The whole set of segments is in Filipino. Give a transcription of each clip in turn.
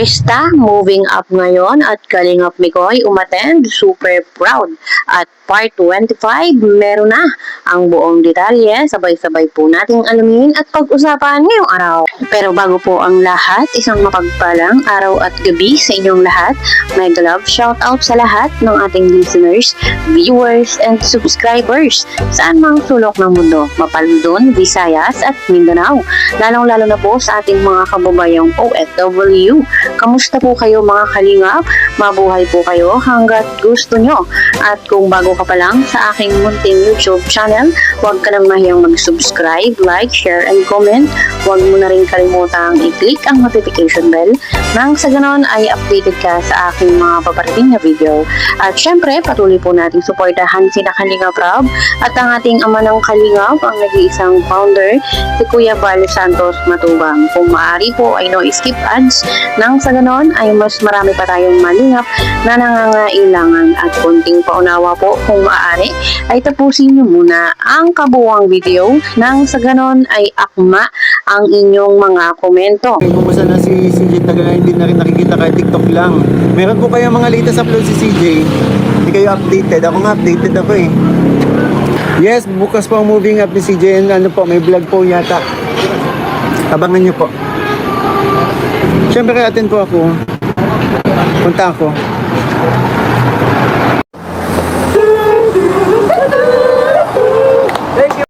Krista, moving up ngayon at Kalingap Mikoy umattend, super proud. At part 25, meron na ang buong detalye, sabay-sabay po nating alamin at pag-usapan ngayong araw. Pero bago po ang lahat, isang mapagpalang araw at gabi sa inyong lahat. Mega love shoutout sa lahat ng ating listeners, viewers, and subscribers saan mang sulok ng mundo, Mapaldon, Visayas at Mindanao. Lalong-lalo na po sa ating mga kababayang OFW. Kamusta po kayo mga kalingap? Mabuhay po kayo hanggat gusto nyo. At kung bago ka pa lang sa aking munting YouTube channel, huwag ka nang mahiyang mag-subscribe, like, share, and comment. Huwag mo na rin kalimutang i-click ang notification bell nang sa ganon ay updated ka sa aking mga paparating na video. At syempre, patuloy po natin suportahan sina Kalingap Rob at ang ating ama ng Kalingap, ang nag-iisang founder, si Kuya Bal Santos Matubang. Kung maaari po ay no skip ads nang sa ganon ay mas marami pa tayong malingap na nangangailangan at konting paunawa po kung maaari ay tapusin nyo muna ang kabuuang video nang sa ganon ay akma ang inyong mga komento. Kumusta na si CJ? Tagal hindi na rin nakikita kahit TikTok lang. Meron po kaya mga latest upload si CJ? Hindi kayo updated. Ako nga updated ako eh. Yes, bukas po ang moving up ni CJ. Ano po, may vlog po yata. Abangan nyo po. Siyempre attend po ako. Punta ako.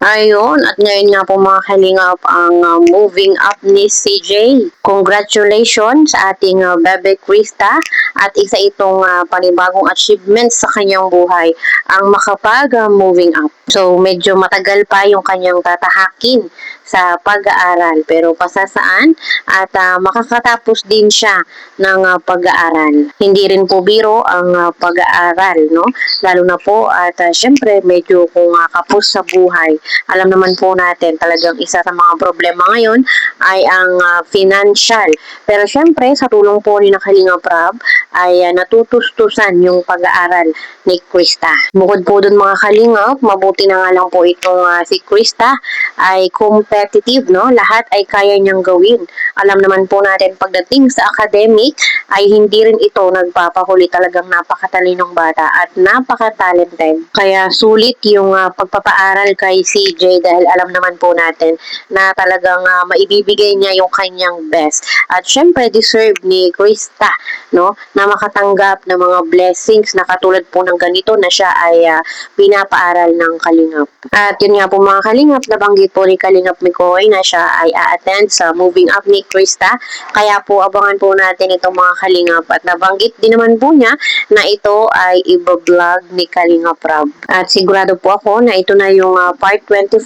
Ayun, at ngayon nga po mga kalingap ang moving up ni CJ. Congratulations sa ating Bebe Krista at isa itong panibagong achievement sa kanyang buhay ang makapag-moving up. So medyo matagal pa yung kanyang tatahakin sa pag-aaral pero pasasaan at makakatapos din siya ng pag-aaral. Hindi rin po biro ang pag-aaral, no? Lalo na po at syempre medyo kung kapos sa buhay. Alam naman po natin talagang isa sa mga problema ngayon ay ang financial. Pero syempre sa tulong po ni Kalingap Rob ay natutustusan yung pag-aaral ni Krista. Bukod po dun mga kalingap, mabuti na nga lang po itong si Krista ay competitive, no? Lahat ay kaya niyang gawin. Alam naman po natin pagdating sa academic ay hindi rin ito nagpapahuli, talagang napakatalinong bata at napaka-talented. Kaya sulit yung pagpapaaral kay CJ dahil alam naman po natin na talagang maibibigay niya yung kanyang best. At syempre deserve ni Krista, no, na makatanggap ng mga blessings na katulad po ng ganito na siya ay pinapaaral ng Kalingap. At yun nga po mga Kalingap, nabanggit po ni Kalingap Mikoy na siya ay a-attend sa moving up ni Krista. Kaya po abangan po natin itong mga Kalingap at nabanggit din naman po niya na ito ay i-vlog ni Kalingap Rob. At sigurado po ako na ito na yung part 25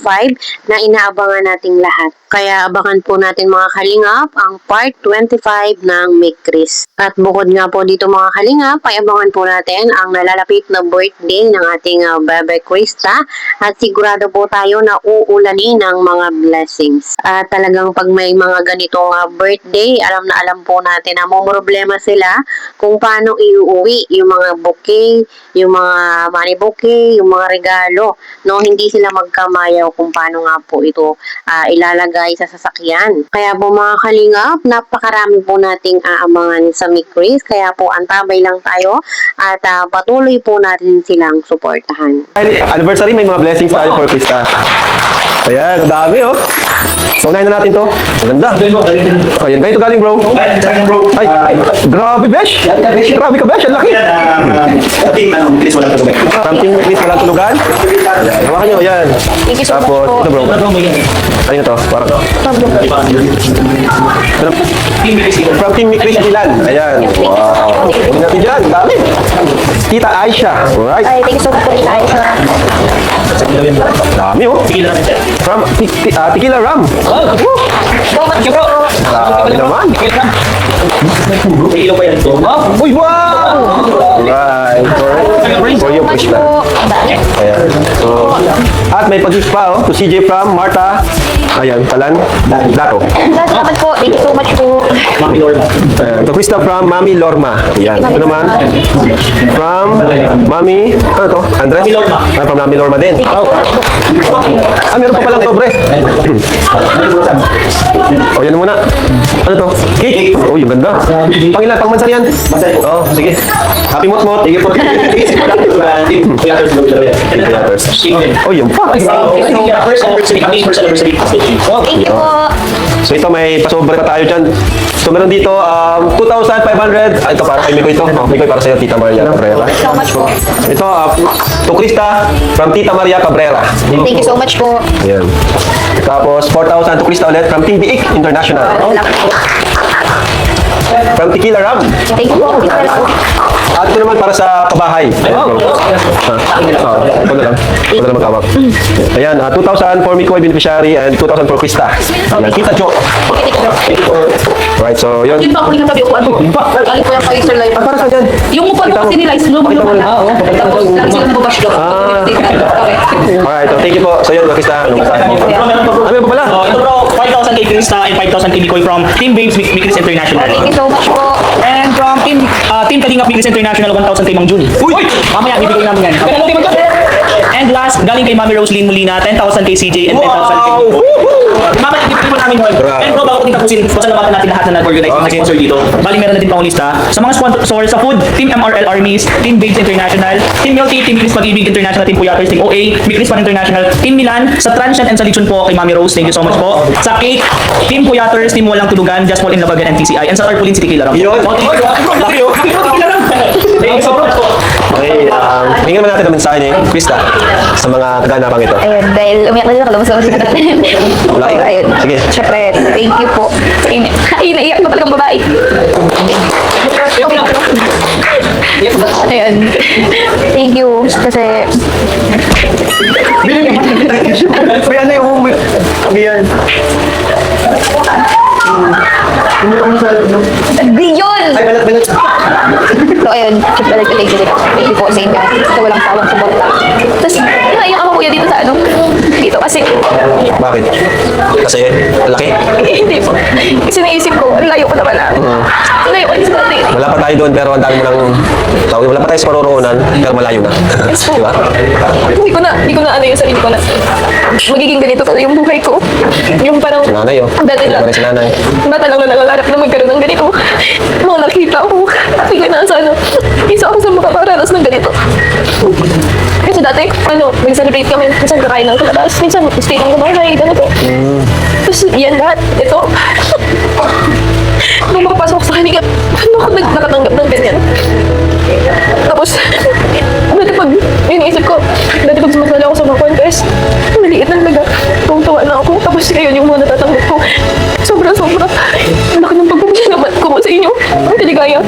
na inaabangan nating lahat. Kaya abangan po natin mga Kalingap ang part 25 ng Make Chris. At bukod nga po dito mga Kalingap, ay abangan po natin ang nalalapit na birthday ng ating Bebe Krista at sigurado po tayo na uulanin ng mga blessings. At talagang pag may mga ganitong birthday, alam na alam po natin na may problema sila kung paano iuwi yung mga bouquet, yung mga money bouquet, yung mga regalo. No, hindi sila magkamayaw kung paano nga po ito ilalagay sa sasakyan. Kaya po mga Kalingap, napakarami po nating aabangan sa Make Chris. Kaya po antabay lang tayo at patuloy po natin silang suportahan. Anniversary, may mga blessings tayo for Krista. Ayan, ang dami oh. So, unahin na natin to. Ang ganda. Ayan, kayo ito galing bro. Ay, grabe besh. Grabe ka besh, ang laki. Something please walang tulugan. Hawakan nyo, ayan. Tapos, ito bro. Ano to? Parang from Team Chris Ilan. Ayan. Wow. Huwag natin dyan. Dami. Tita Aisha. Alright. Ay, thank you so much po rin, Aisha. Dami oh. From Tequila Ram. Thank you, bro. Dami naman. Uy, wow! Alright. For you, Krista. Ayan. So, at may pag-gift pa oh. To CJ from Marta. Ayan, Talan. Dato. Salamat po. Thank you so much po. Ito, Krista from Mami Lorma. Yan. Ito naman, from Mami, ano to? Andres? From Mami Lorma din. Meron pa palang sobre. O, yan muna. Ano to? Cake. Oh, yung ganda. Pangilan, pang mansar yan. Oh, sige. Happy Mot-Mot. Sige po. Oh, yun pa. Thank you po. So ito may pasobre pa tayo dyan. So meron dito 2,500. Ito para kay Mikoy ito. Mikoy para sa'yo, Tita Maria Cabrera. So much po. Ito to Krista from Tita Maria Cabrera. Thank you so much po. Ayan. Tapos 4,000 to Krista ulit from Team Biik International. Salamat po. From Tequila Ram. Thank you po. At ito naman para sa kabahay. Ayan, bro. Ito na lang. Ito na lang magkawag. Ayan, 2,000 for Mikoy beneficiary and 2,000 for Krista. Ayan, Tita Jo. Right, so yun. Yun pa ako rin natabi upuan mo. Galing ko yung kay Sir Lai. Para saan yan? Yung upuan mo kasi nila is lumang lumang na. Tapos lagi sila nababash daw. Alright, so thank you po. So yun, Krista. Ano ba? Ano ba pala? Ito bro, 5,000 kay Krista and 5,000 kay Mikoy from Team Babes Mikris International. Thank you so much po. And from Team Kalingap Mikris International, 1,000 kay Mang Jun. Uy! Mamaya, bibigay namin yan. And last, galing kay Mami Roslyn Molina, 10,000 kay CJ and 10,000 kay Miko. Mamaya, bibigay po namin yun. And bro, bago ko din tapusin, pasalamatan natin lahat na nag-organize ng sponsor dito. Bali, meron na din pang lista. Sa mga sponsor sa food, Team MRL Armies, Team Babes International, Team Milty, Team Mikris Pag-ibig International, Team Puyaters, Team OA, Mikris Pan International, Team Milan, sa Transient and sa Lechon po kay Mami Rose, thank you so much po. Sa Cake, Team Puyaters, Team Walang Tulugan, Just Paul in Labagan and TCI, and sa Tarpaulin City Kilaram. Yun. Thank you so much po. Okay, hingin naman natin ng mensahe ni Krista sa mga kaganapang ito. Ayun, dahil umiyak na din ako lumabas ako sa natin. Wala eh. Ayun. Sige. Siyempre, thank you po. Ay, naiyak ko talagang babae. Ayun. Thank you. Kasi, May ano yung yan. di yun! Ay, balat. So, ayun. Siyempre, nagkalig. Thank you po sa inyo. Sa walang sawang suporta. Tapos, naiyak ako kuya dito sa ano. Dito kasi, Bakit? Kasi laki? hindi po. Kasi naisip ko, ang layo ko naman ah. Ang layo ko sa natin. Wala pa tayo doon pero ang dami mo lang wala pa tayo sa paroroonan pero malayo na. Di ba? Hindi ko na ano yung sarili ko na magiging ganito pala yung buhay ko. Yung parang, Si nanay oh. dati lang, Wala si nanay. bata lang na nangangarap na magkaroon ng ganito. Mga nakita ko, bigla na sana. Isa ako sa makaparanas ng ganito. Kasi dati, nag-celebrate kami, minsan kakain ng kalabas, minsan stay ng bahay, ganito. Tapos yan lahat, ito. Nung makapasok sa kanila, paano ako nakatanggap ng ganyan? Tapos, dati pag iniisip ko, dati pag sumasali ako sa mga contest, maliit na talaga. Tuwang-tuwa na ako. Tapos ngayon yung mga natatanggap ko, sobra-sobra. Ang laki ng pagpapasalamat ko sa inyo. Ang taligaya.